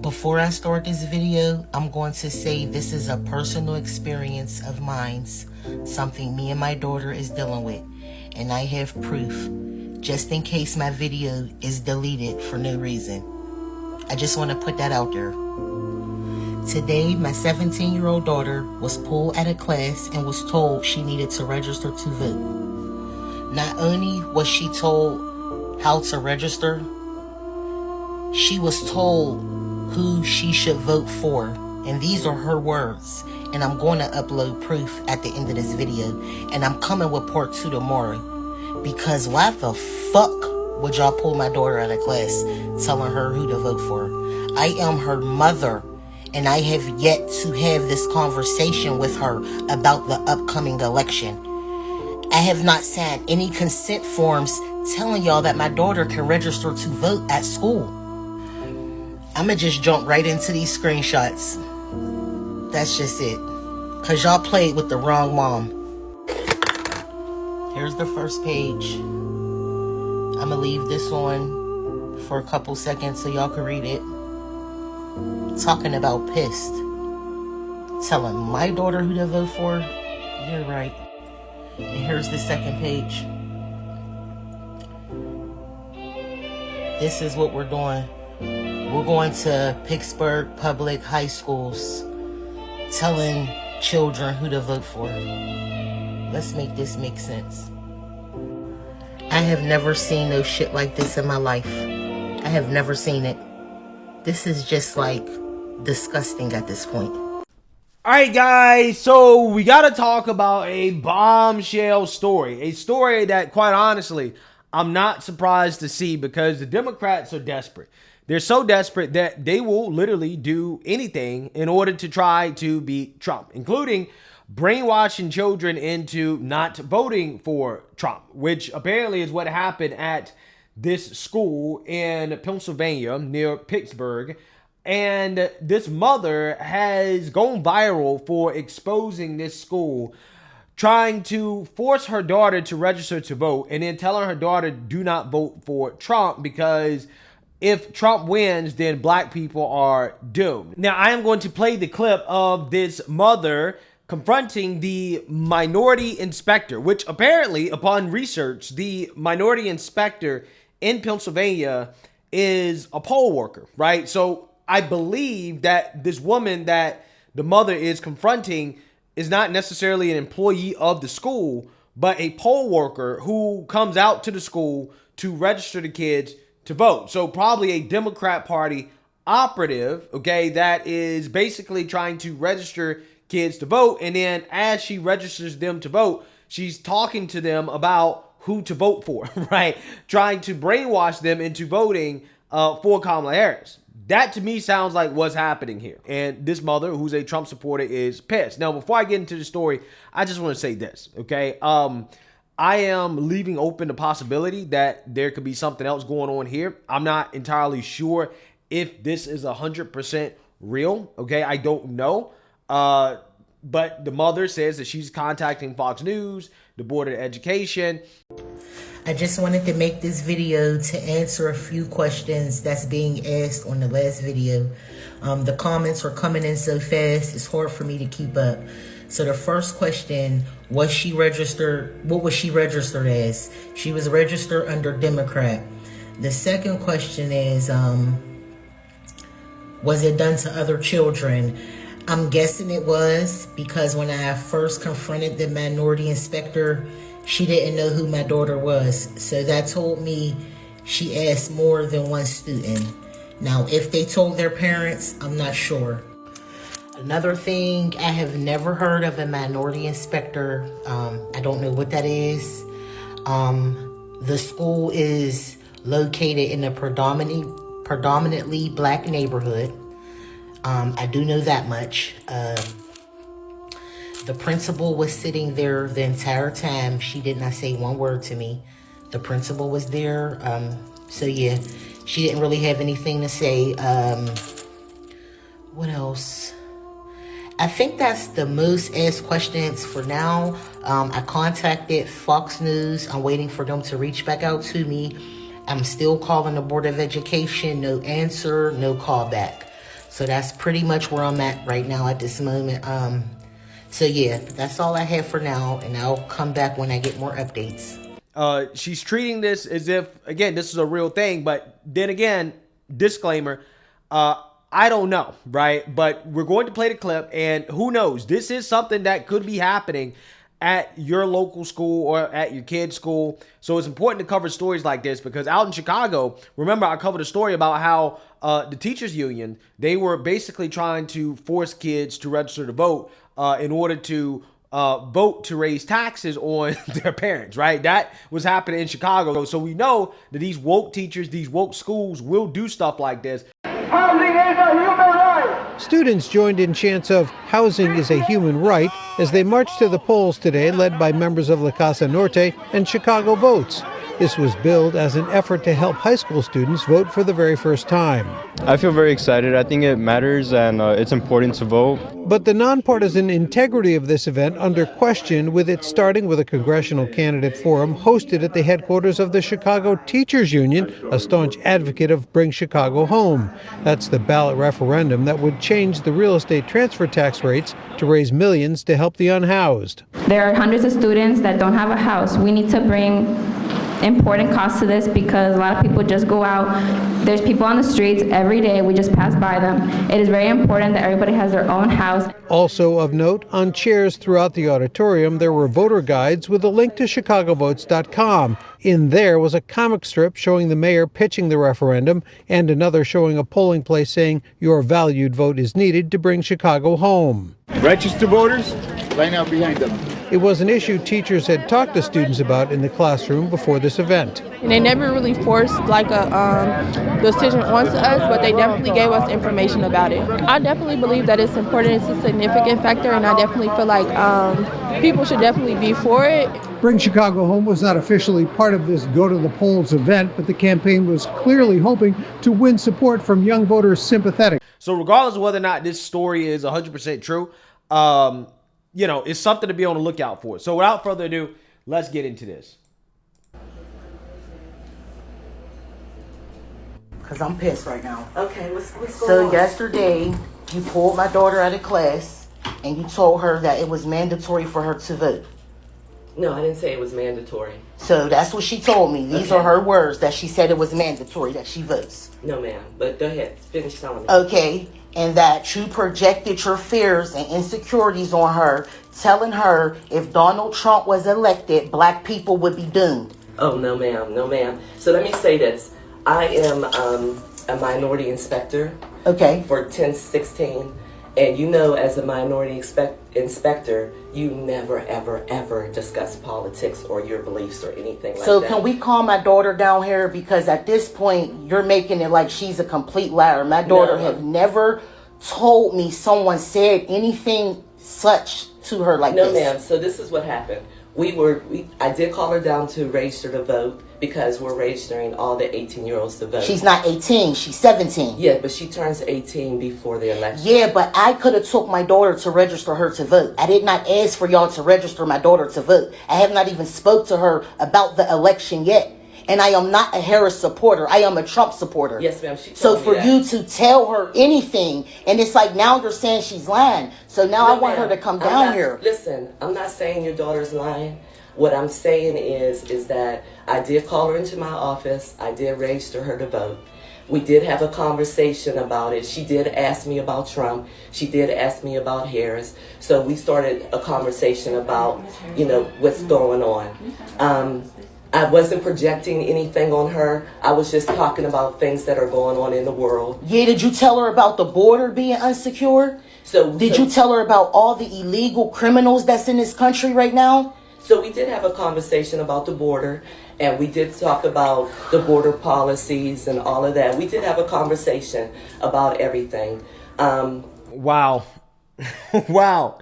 Before I start this video, I'm going to say this is a personal experience of mine, something me and my daughter is dealing with, and I have proof, just in case my video is deleted for no reason. I just want to put that out there. Today, my 17-year-old daughter was pulled out of class and was told she needed to register to vote. Not only was she told how to register, she was told who she should vote for, and these are her words, and I'm going to upload proof at the end of this video, and I'm coming with part 2 tomorrow, because why the fuck would y'all pull my daughter out of class telling her who to vote for? I am her mother, and I have yet to have this conversation with her about the upcoming election. I have not signed any consent forms telling y'all that my daughter can register to vote at school. I'ma just jump right into these screenshots. That's just it. Cause y'all played with the wrong mom. Here's the first page. I'ma leave this on for a couple seconds so y'all can read it. Talking about pissed. Telling my daughter who to vote for. You're right. And here's the second page. This is what we're doing. We're going to Pittsburgh public high schools, telling children who to vote for. Let's make this make sense. I have never seen no shit like this in my life. I have never seen it. This is just like disgusting at this point. Alright guys, so we gotta talk about a bombshell story. A story that, quite honestly, I'm not surprised to see, because the Democrats are desperate. They're so desperate that they will literally do anything in order to try to beat Trump, including brainwashing children into not voting for Trump, which apparently is what happened at this school in Pennsylvania near Pittsburgh. And this mother has gone viral for exposing this school, trying to force her daughter to register to vote, and then telling her daughter do not vote for Trump because if Trump wins, then black people are doomed. Now, I am going to play the clip of this mother confronting the minority inspector, which apparently, upon research, the minority inspector in Pennsylvania is a poll worker, right? So I believe that this woman that the mother is confronting is not necessarily an employee of the school, but a poll worker who comes out to the school to register the kids to vote. So probably a Democrat Party operative, okay, that is basically trying to register kids to vote. And then as she registers them to vote, she's talking to them about who to vote for, right? Trying to brainwash them into voting for Kamala Harris. That to me sounds like what's happening here. And this mother, who's a Trump supporter, is pissed. Now, before I get into the story, I just want to say this, okay? I am leaving open the possibility that there could be something else going on here. I'm not entirely sure if this is 100% real, okay? I don't know. But the mother says that she's contacting Fox News, the Board of Education. I just wanted to make this video to answer a few questions that's being asked on the last video. The comments are coming in so fast, it's hard for me to keep up. So the first question, was she registered? What was she registered as? She was registered under Democrat. The second question is, was it done to other children? I'm guessing it was, because when I first confronted the minority inspector, she didn't know who my daughter was. So that told me she asked more than one student. Now, if they told their parents, I'm not sure. Another thing, I have never heard of a minority inspector. I don't know what that is. The school is located in a predominantly black neighborhood. I do know that much. The principal was sitting there the entire time. She did not say one word to me. The principal was there. So yeah, she didn't really have anything to say. What else? I think that's the most asked questions for now. I contacted Fox News. I'm waiting for them to reach back out to me. I'm still calling the Board of Education. No answer, no callback. So that's pretty much where I'm at right now at this moment. So yeah, that's all I have for now, and I'll come back when I get more updates. She's treating this as if, again, this is a real thing, but then again, disclaimer, I don't know, right? But we're going to play the clip, and who knows? This is something that could be happening at your local school or at your kid's school. So it's important to cover stories like this, because out in Chicago, remember I covered a story about how the teachers union, they were basically trying to force kids to register to vote in order to vote to raise taxes on their parents, right? That was happening in Chicago. So we know that these woke teachers, these woke schools will do stuff like this. Housing is a human right. Students joined in chants of "Housing is a human right" as they marched to the polls today, led by members of La Casa Norte and Chicago Votes. This was billed as an effort to help high school students vote for the very first time. I feel very excited. I think it matters and it's important to vote. But the nonpartisan integrity of this event under question, with it starting with a congressional candidate forum hosted at the headquarters of the Chicago Teachers Union, a staunch advocate of Bring Chicago Home. That's the ballot referendum that would change the real estate transfer tax rates to raise millions to help the unhoused. There are hundreds of students that don't have a house. We need to bring important costs to this, because a lot of people just go out. There's people on the streets every day. We just pass by them. It is very important that everybody has their own house. Also of note, on chairs throughout the auditorium, there were voter guides with a link to chicagovotes.com. In there was a comic strip showing the mayor pitching the referendum, and another showing a polling place saying your valued vote is needed to bring Chicago home. Register voters, line up behind them. It was an issue teachers had talked to students about in the classroom before this event. And they never really forced like a decision onto us, but they definitely gave us information about it. I definitely believe that it's important. It's a significant factor, and I definitely feel like people should definitely be for it. Bring Chicago Home was not officially part of this Go to the Polls event, but the campaign was clearly hoping to win support from young voters sympathetic. So regardless of whether or not this story is 100% true, it's something to be on the lookout for. So without further ado, let's get into this. Because I'm pissed right now. Okay, what's going on? So yesterday, you pulled my daughter out of class and you told her that it was mandatory for her to vote. No, I didn't say it was mandatory. So that's what she told me. These are her words, that she said it was mandatory that she votes. No, ma'am. But go ahead. Finish telling me. Okay. And that you projected your fears and insecurities on her, telling her if Donald Trump was elected, black people would be doomed. Oh, no, ma'am. No, ma'am. So let me say this. I am a minority inspector. Okay. For 1016. And as a minority inspector, you never, ever, ever discuss politics or your beliefs or anything like that. So can we calm my daughter down here? Because at this point, you're making it like she's a complete liar. My daughter have never told me someone said anything such to her like this. No, ma'am. So this is what happened. I did call her down to register to vote, because we're registering all the 18-year-olds to vote. She's not 18, she's 17. Yeah, but she turns 18 before the election. Yeah, but I could have took my daughter to register her to vote. I did not ask for y'all to register my daughter to vote. I have not even spoke to her about the election yet. And I am not a Harris supporter. I am a Trump supporter. Yes, ma'am. So for you to tell her anything, and it's like now you're saying she's lying. So now I want her to come down here. Listen, I'm not saying your daughter's lying. What I'm saying is that I did call her into my office. I did register her to vote. We did have a conversation about it. She did ask me about Trump. She did ask me about Harris. So we started a conversation about, what's going on. I wasn't projecting anything on her. I was just talking about things that are going on in the world. Yeah, did you tell her about the border being unsecure? Did you tell her about all the illegal criminals that's in this country right now? So we did have a conversation about the border, and we did talk about the border policies and all of that. We did have a conversation about everything. Wow. Wow.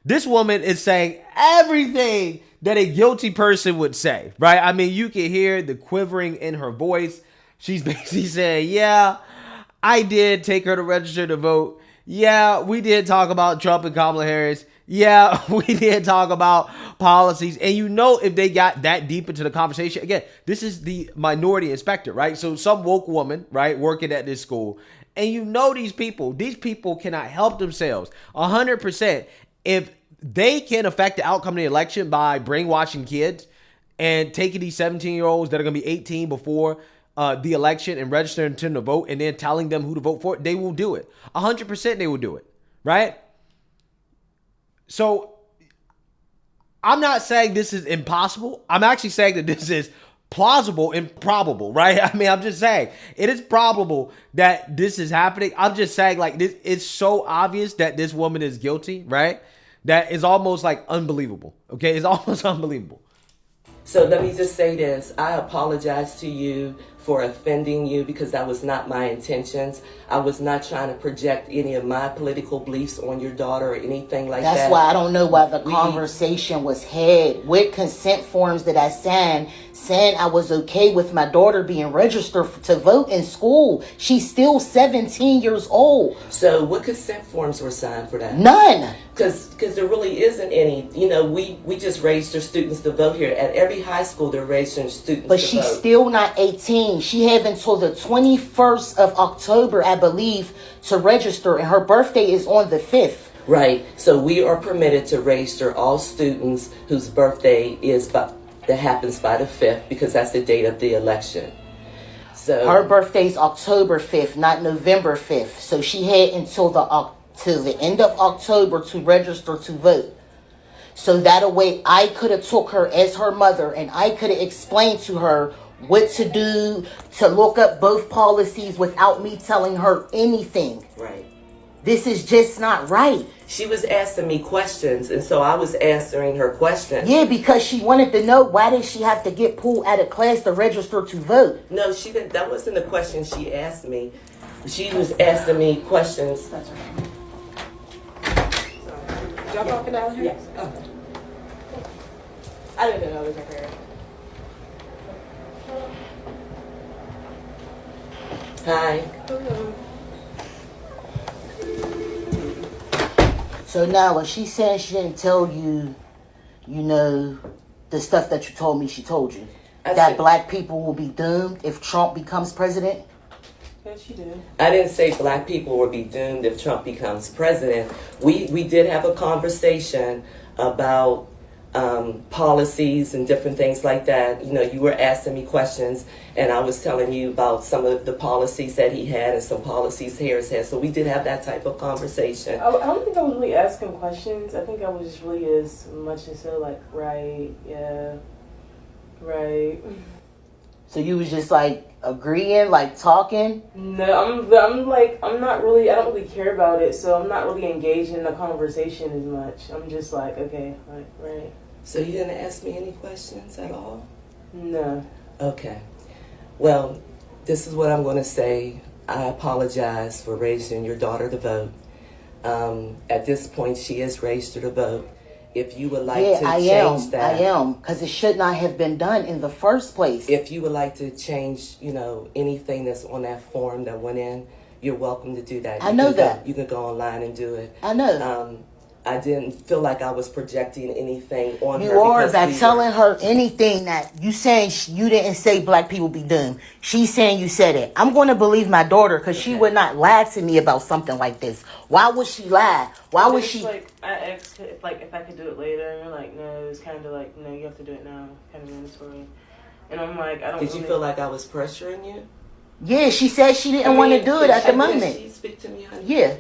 This woman is saying everything that a guilty person would say, right? I mean, you can hear the quivering in her voice. She's basically saying, yeah, I did take her to register to vote. Yeah, we did talk about Trump and Kamala Harris. Yeah, we did talk about policies. And you know, if they got that deep into the conversation, again, this is the minority inspector, right? So some woke woman, right, working at this school. And you know these people cannot help themselves 100%. If they can affect the outcome of the election by brainwashing kids and taking these 17-year-olds that are going to be 18 before the election and registering them to vote and then telling them who to vote for, they will do it. 100% they will do it, right? So I'm not saying this is impossible. I'm actually saying that this is plausible and probable, right? I mean, I'm just saying it is probable that this is happening. I'm just saying, like, this, it's so obvious that this woman is guilty, right? That is almost like unbelievable. Okay, it's almost unbelievable. So let me just say this. I apologize to you for offending you because that was not my intentions. I was not trying to project any of my political beliefs on your daughter or anything like that. That's why I don't know why the conversation was had. What consent forms did I sign saying I was okay with my daughter being registered to vote in school? She's still 17 years old. So what consent forms were signed for that? None. Because there really isn't any. You know, we just register students to vote here. At every high school, they're registering students but to vote. But she's still not 18. She have until the 21st of October, I believe, to register. And her birthday is on the 5th. Right. So we are permitted to register all students whose birthday is that happens by the 5th because that's the date of the election. So her birthday's October 5th, not November 5th. So she had until the end of October to register to vote. So that way I could have took her as her mother and I could have explained to her what to do, to look up both policies without me telling her anything. Right. This is just not right. She was asking me questions, and so I was answering her questions. Yeah, because she wanted to know why did she have to get pulled out of class to register to vote. No, she didn't. That wasn't the question she asked me. She was asking me questions. That's right. Y'all talking down here? Yes. Oh. I didn't know it was your parent. Hi. Hello. So now when she said she didn't tell you, you know, the stuff that you told me she told you, that black people will be doomed if Trump becomes president? Yes, she did. I didn't say black people will be doomed if Trump becomes president. We did have a conversation about policies and different things like that. You know, you were asking me questions and I was telling you about some of the policies that he had and some policies Harris had. So we did have that type of conversation. I don't think I was really asking questions. I think I was just really as much as so like, right, yeah, right. So you was just like agreeing, like talking? No, I'm not really, I don't really care about it. So I'm not really engaged in the conversation as much. I'm just like, okay, like, right. So you didn't ask me any questions at all? No. Okay. Well, this is what I'm going to say. I apologize for raising your daughter to vote. At this point, she is registered to vote. If you would like to change that. I am, because it should not have been done in the first place. If you would like to change, you know, anything that's on that form that went in, you're welcome to do that. I know that. You can go online and do it. I know. I didn't feel like I was projecting anything on her. You are by telling her anything that you saying you didn't say black people be doomed. She's saying you said it. I'm going to believe my daughter because she would not lie to me about something like this. Why would she lie? Why would she? Like I asked if I could do it later, and you're like, no, it's kind of like, no, you have to do it now, kind of mandatory. And I'm like, I don't. Did you feel like I was pressuring you? Yeah, she said she didn't want to do it at the moment. Did she speak to me, honey? Yeah.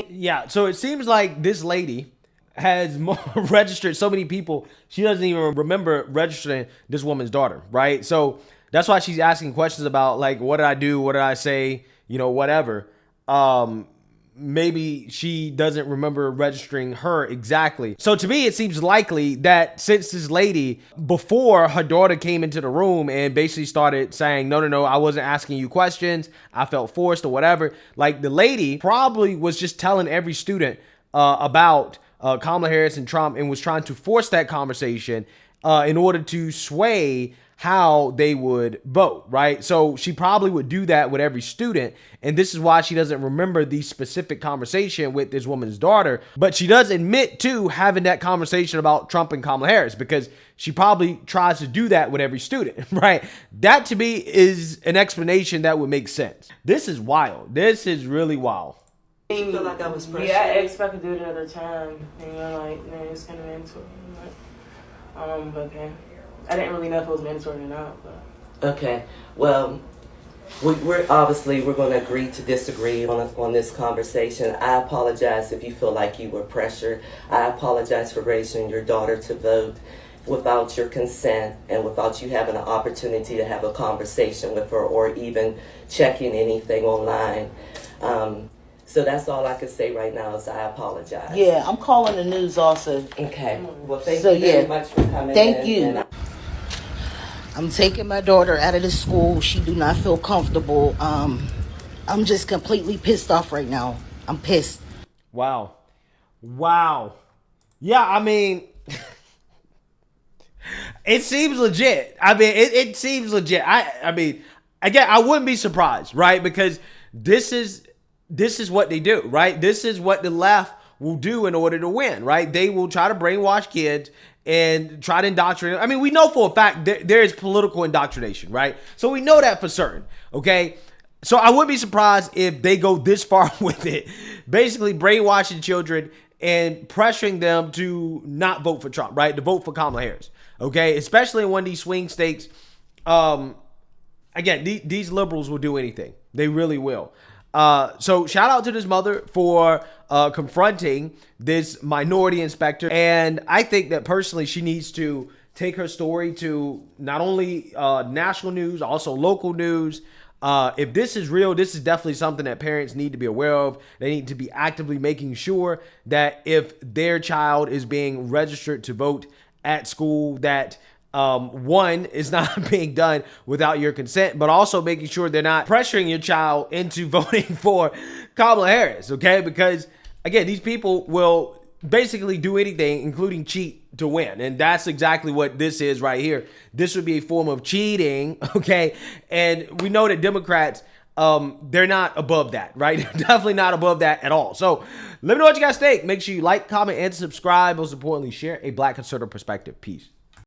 Yeah, so it seems like this lady has registered so many people, she doesn't even remember registering this woman's daughter, right? So that's why she's asking questions about, like, what did I do? What did I say? You know, whatever. Maybe she doesn't remember registering her exactly. So to me, it seems likely that since this lady, before her daughter came into the room and basically started saying, no, I wasn't asking you questions, I felt forced or whatever, like the lady probably was just telling every student about Kamala Harris and Trump and was trying to force that conversation in order to sway how they would vote, right? So she probably would do that with every student. And this is why she doesn't remember the specific conversation with this woman's daughter. But she does admit to having that conversation about Trump and Kamala Harris, because she probably tries to do that with every student, right? That to me is an explanation that would make sense. This is wild. This is really wild. I feel like I was pressured. Yeah, I expected to do it another time. And you're like, man, it's kind of mandatory. But then I didn't really know if it was mandatory or not. But. Okay. Well, we're going to agree to disagree on this conversation. I apologize if you feel like you were pressured. I apologize for raising your daughter to vote without your consent and without you having an opportunity to have a conversation with her or even checking anything online. So that's all I can say right now is I apologize. Yeah, I'm calling the news also. Okay. Well, thank you very much for coming Thank in. you. I'm taking my daughter out of the school. She do not feel comfortable. I'm just completely pissed off right now. I'm pissed. Wow. Yeah, I mean, it seems legit. I mean, it seems legit. I mean, again, I wouldn't be surprised, right? Because this is what they do, right? This is what the left will do in order to win, right? They will try to brainwash kids and try to indoctrinate. I mean, we know for a fact there is political indoctrination, right? So we know that for certain, okay? So I wouldn't be surprised if they go this far with it, basically brainwashing children and pressuring them to not vote for Trump, right? To vote for Kamala Harris, okay? Especially in one of these swing states. Again, these liberals will do anything. They really will. So shout out to this mother for confronting this minority inspector. And I think that personally, she needs to take her story to not only national news, also local news. If this is real, this is definitely something that parents need to be aware of. They need to be actively making sure that if their child is being registered to vote at school, that one is not being done without your consent, but also making sure they're not pressuring your child into voting for Kamala Harris, okay? Because again, these people will basically do anything, including cheat, to win. And that's exactly what this is right here. This would be a form of cheating, okay? And we know that Democrats, they're not above that, right? They're definitely not above that at all. So let me know what you guys think. Make sure you like, comment, and subscribe. Most importantly, share a Black conservative perspective. Peace.